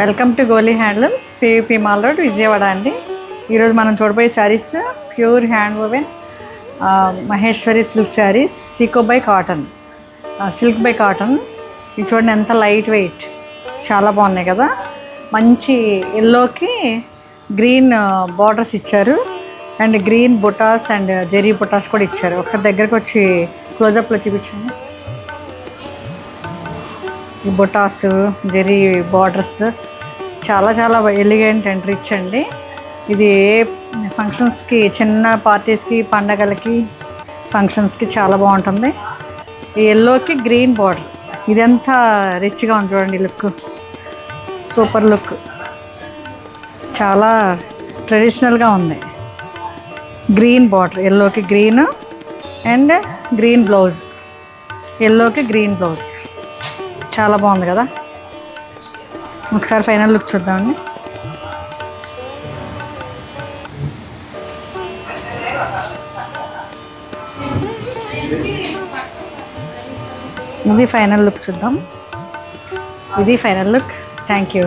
Welcome to Goli handlooms, PVP mall road, Vijayawada అండి. ఈరోజు మనం చూడబోయే saris pure hand woven Maheshwari silk saris, silk by cotton. ఇది చూడండి ఎంత లైట్ వెయిట్, చాలా బాగున్నాయి కదా. మంచి ఎల్లోకి గ్రీన్ బార్డర్స్ ఇచ్చారు అండ్ గ్రీన్ బుటాస్ అండ్ జెరీ బుటాస్ కూడా ఇచ్చారు. ఒకసారి దగ్గరకు వచ్చి క్లోజప్లో చూపించండి. ఈ బుటాస్, జెరీ బార్డర్స్ చాలా చాలా ఎలిగెంట్ అండ్ రిచ్ అండి. ఇది ఏ ఫంక్షన్స్కి, చిన్న పార్టీస్కి, పండగలకి, ఫంక్షన్స్కి చాలా బాగుంటుంది. ఈ ఎల్లోకి గ్రీన్ బార్డర్, ఇదంతా రిచ్గా ఉంది చూడండి. లుక్ సూపర్ లుక్, చాలా ట్రెడిషనల్గా ఉంది. గ్రీన్ బార్డర్, ఎల్లోకి గ్రీన్ అండ్ గ్రీన్ బ్లౌజ్, ఎల్లోకి గ్రీన్ బ్లౌజ్ చాలా బాగుంది కదా. ఒకసారి ఫైనల్ లుక్ చూద్దామండి. ఇది ఫైనల్ లుక్ చూద్దాం. ఇది ఫైనల్ లుక్. Thank you.